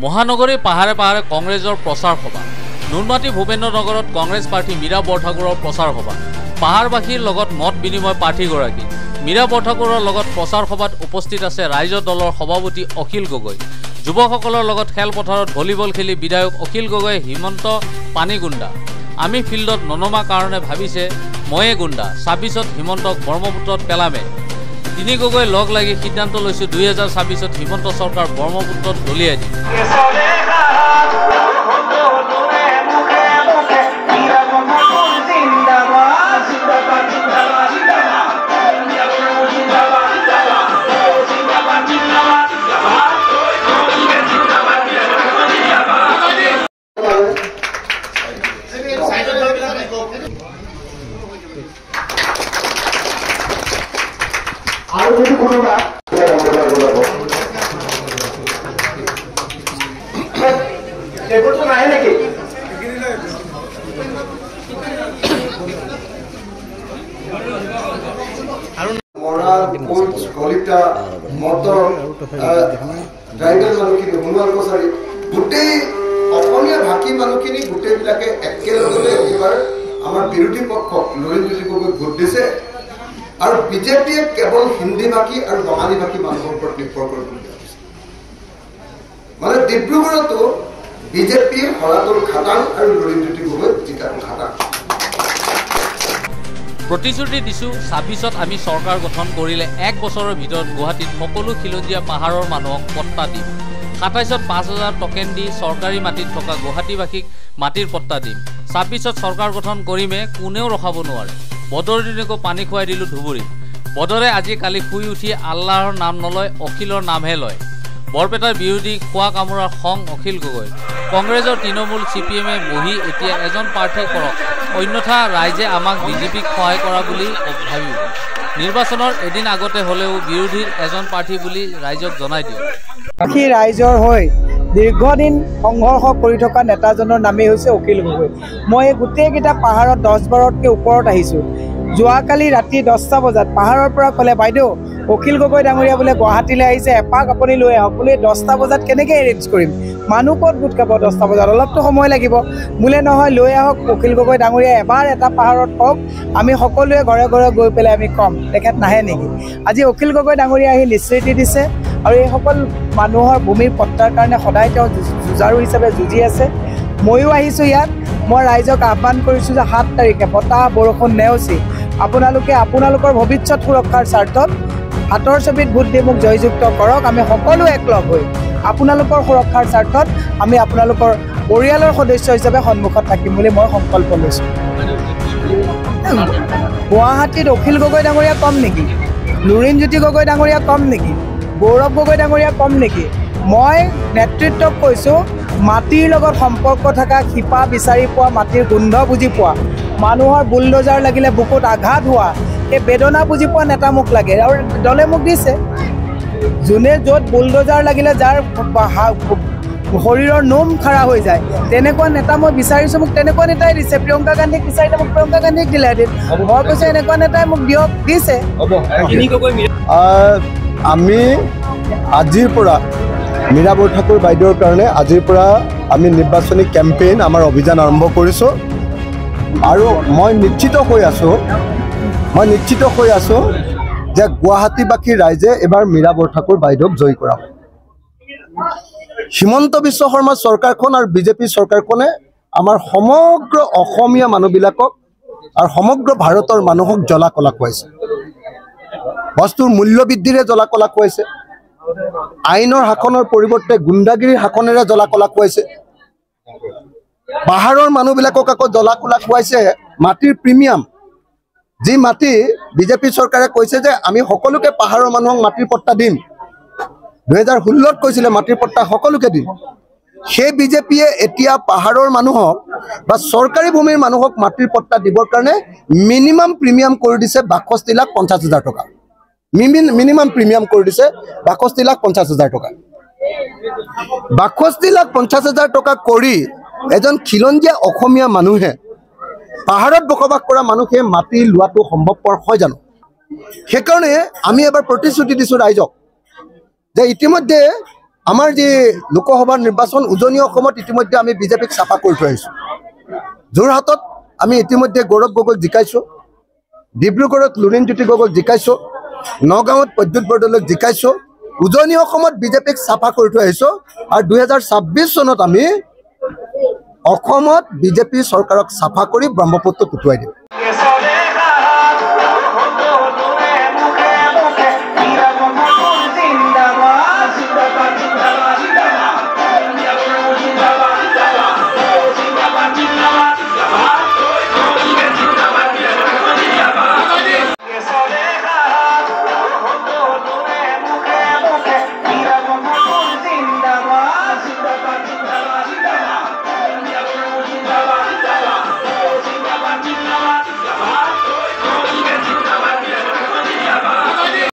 মহানগৰী পাহাৰে পাহাৰে কংগ্ৰেছৰ প্ৰচাৰ সভা। নুনমাটি ভূপেন্দ্ৰনগৰত কংগ্ৰেছ প্ৰাৰ্থী মীৰা বৰঠাকুৰৰ প্ৰচাৰ সভা। পাহাৰবাসীৰ লগত মত বিনিময় প্ৰাৰ্থীগৰাকী। মীৰা বৰঠাকুৰৰ লগত প্ৰচাৰ সভাত উপস্থিত আছে ৰাইজৰ দলৰ সভাপতি অখিল গগৈ। যুৱকসকলৰ লগত খেলপথাৰত ভলীবল খেলি বিধায়ক অখিল গগৈ হিমন্ত পানী গুণ্ডা। আমি ফিল্ডত ননমা কাৰণে ভাবিছে ময়ে গুণ্ডা, ২৬ত হিমন্তক ব্ৰহ্মপুত্ৰত পেলামে। তিনি গগৈ লগ লাগি সিদ্ধান্ত লৈছো ২০২৬ত হিমন্ত চৰকাৰ ব্ৰহ্মপুত্ৰত দলিয়াই দিম। আৰু যদি কোনোবা এইবোৰতো নাই নেকি? মৰা কলিতা মটৰ ড্ৰাইভাৰ মানুহখিনি হনুমান কছাৰী গোটেই অসমীয়া ভাষী মানুহখিনি গোটেইবিলাকে একেলগে এইবাৰ আমাৰ বিৰোধী পক্ষক নৰেন্দ্ৰ গগৈক ভোট দিছে। আৰু বিজেপিয়ে কেৱল হিন্দী ভাষী আৰু বঙালী ভাষী মানুহৰ ওপৰত নিৰ্ভৰ কৰিবলগীয়া হৈছে। মানে ডিব্ৰুগড়তো বিজেপিৰ হৰাটোৰ খাটাং আৰু নৰেন্দ্ৰ গগৈ জিকাটোৰ খাটাং। প্ৰতিশ্ৰুতি দিছোঁ ২৬ত আমি চৰকাৰ গঠন কৰিলে ১ বছৰৰ ভিতৰত গুৱাহাটীত সকলো খিলঞ্জীয়া পাহাৰৰ মানুহক পট্টা দিম। ২৭ত ৫,০০০ টকেন দি চৰকাৰী মাটিত থকা গুৱাহাটীবাসীক মাটিৰ পট্টা দিম। ২৬ত চৰকাৰ গঠন কৰিমে, কোনেও ৰখাব নোৱাৰে। বদৰদিনকো পানী খুৱাই দিলোঁ ধুবুৰীত। বদৰে আজি কালি শুই উঠি আল্লাহৰ নাম নলয়, অখিলৰ নামহে লয়। বৰপেটাৰ বিৰোধী খোৱা কামোৰাৰ খং অখিল গগৈ। কংগ্ৰেছৰ তৃণমূল CPM-এ বহি এতিয়া এজন প্ৰাৰ্থী কৰক, অন্যথা ৰাইজে আমাক বিজেপিক সহায় কৰা বুলি ভাবিব। নিৰ্বাচনৰ এদিন আগতে হ'লেও বিৰোধীৰ এজন প্ৰাৰ্থী বুলি ৰাইজক জনাই দিয়ক। বাকী ৰাইজৰ হৈ দীৰ্ঘদিন সংঘৰ্ষ কৰি থকা নেতাজনৰ নামেই হৈছে অখিল গগৈ। মই এই গোটেইকেইটা পাহাৰত ১০-১২তকৈ ওপৰত আহিছোঁ। যোৱাকালি ৰাতি ১০টা বজাত পাহাৰৰ পৰা ক'লে, বাইদেউ অখিল গগৈ ডাঙৰীয়া বোলে গুৱাহাটীলৈ আহিছে, এপাক আপুনি লৈ আহক। বোলে ১০টা বজাত কেনেকৈ এৰেঞ্জ কৰিম, মানুহ ক'ত গোট খাব 10টা বজাত, অলপতো সময় লাগিব। বোলে নহয়, লৈ আহক অখিল গগৈ ডাঙৰীয়া, এবাৰ এটা পাহাৰত কওক, আমি সকলোৱে ঘৰে ঘৰে গৈ পেলাই আমি ক'ম তেখেত নাহে নেকি। আজি অখিল গগৈ ডাঙৰীয়া আহি নিশ্চিতি দিছে আৰু এইসকল মানুহৰ ভূমিৰ পট্টাৰ কাৰণে সদায় তেওঁ যুঁজাৰু হিচাপে যুঁজি আছে। ময়ো আহিছোঁ ইয়াত। মই ৰাইজক আহ্বান কৰিছোঁ যে ৭ তাৰিখে বতাহ বৰষুণ নেওচি আপোনালোকে আপোনালোকৰ ভৱিষ্যত সুৰক্ষাৰ স্বাৰ্থত হাতৰ ছবিত ভোট দি মোক জয়যুক্ত কৰক। আমি সকলো একলগ হৈ আপোনালোকৰ সুৰক্ষাৰ স্বাৰ্থত আমি আপোনালোকৰ পৰিয়ালৰ সদস্য হিচাপে সন্মুখত থাকিম বুলি মই সংকল্প লৈছোঁ। গুৱাহাটীত অখিল গগৈ ডাঙৰীয়া কম নেকি? লুৰিণজ্যোতি গগৈ ডাঙৰীয়া কম নেকি? গৌৰৱ গগৈ ডাঙৰীয়া কম নেকি? মই নেতৃত্বক কৈছোঁ, মাটিৰ লগত সম্পৰ্ক থকা, শিপা বিচাৰি পোৱা, মাটিৰ গোন্ধ বুজি পোৱা, মানুহৰ বুলডোজাৰ লাগিলে বুকুত আঘাত হোৱা, এই বেদনা বুজি পোৱা নেতা মোক লাগে। আৰু দলে মোক দিছে। যোনে য'ত বুলডোজাৰ লাগিলে, যাৰ শৰীৰৰ নোম খাৰা হৈ যায়, তেনেকুৱা নেতা মই বিচাৰিছোঁ। মোক তেনেকুৱা নেতাই দিছে। প্ৰিয়ংকা গান্ধীক বিচাৰিলে মোক প্ৰিয়ংকা গান্ধীক দিলেহেঁতেন। মই কৈছোঁ এনেকুৱা নেতাই মোক দিয়ক, দিছে। আমি আজিৰ পৰা মীৰা বৰঠাকুৰ বাইদেউৰ কাৰণে আজিৰ পৰা আমি নিৰ্বাচনী কেম্পেইন, আমাৰ অভিযান আৰম্ভ কৰিছোঁ। আৰু মই নিশ্চিত হৈ আছোঁ যে গুৱাহাটীবাসী ৰাইজে এবাৰ মীৰা বৰঠাকুৰ বাইদেউক জয়ী কৰাব। হিমন্ত বিশ্ব শৰ্মা চৰকাৰখন আৰু বিজেপি চৰকাৰখনে আমাৰ সমগ্ৰ অসমীয়া মানুহবিলাকক আৰু সমগ্ৰ ভাৰতৰ মানুহক জ্বলা কলা খুৱাইছে। বস্তুৰ মূল্য বৃদ্ধিৰে জ্বলা কলা খুৱাইছে। আইনৰ শাসনৰ পৰিৱৰ্তে গুণ্ডাগিৰিৰ শাসনেৰে জ্বলা কলা খুৱাইছে। পাহাৰৰ মানুহবিলাকক আকৌ জ্বলা কলা খুৱাইছে মাটিৰ প্ৰিমিয়াম। যি মাটি বিজেপি চৰকাৰে কৈছে যে আমি সকলোকে পাহাৰৰ মানুহক মাটিৰ পট্টা দিম, 2016ত কৈছিলে মাটিৰ পট্টা সকলোকে দিম। সেই বিজেপিয়ে এতিয়া পাহাৰৰ মানুহক বা চৰকাৰী ভূমিৰ মানুহক মাটিৰ পট্টা দিবৰ কাৰণে মিনিমাম প্ৰিমিয়াম কৰি দিছে ৬২,৫০,০০০ টকা। মিনিমাম প্ৰিমিয়াম কৰি দিছে ৬২,৫০,০০০ টকা। ৬২,৫০,০০০ টকা কৰি এজন খিলঞ্জীয়া অসমীয়া মানুহে পাহাৰত বসবাস কৰা মানুহে মাটি লোৱাটো সম্ভৱপৰ হয় জানো? সেইকাৰণে আমি এবাৰ প্ৰতিশ্ৰুতি দিছোঁ ৰাইজক যে ইতিমধ্যে আমাৰ যি লোকসভা নিৰ্বাচন উজনি অসমত ইতিমধ্যে আমি বিজেপিক চাফা কৰি থৈ আহিছোঁ। যোৰহাটত আমি ইতিমধ্যে গৌৰৱ গগৈক জিকাইছোঁ, ডিব্ৰুগড়ত লুৰিণজ্যোতি গগৈক জিকাইছোঁ, নগাঁৱত প্ৰদ্যুৎ বৰদলৈক জিকাইছোঁ। উজনি অসমত বিজেপিক চাফা কৰি থৈ আহিছোঁ আৰু 2026 চনত আমি অসমত বিজেপি চৰকাৰক চাফা কৰি ব্ৰহ্মপুত্ৰত উঠুৱাই দিম।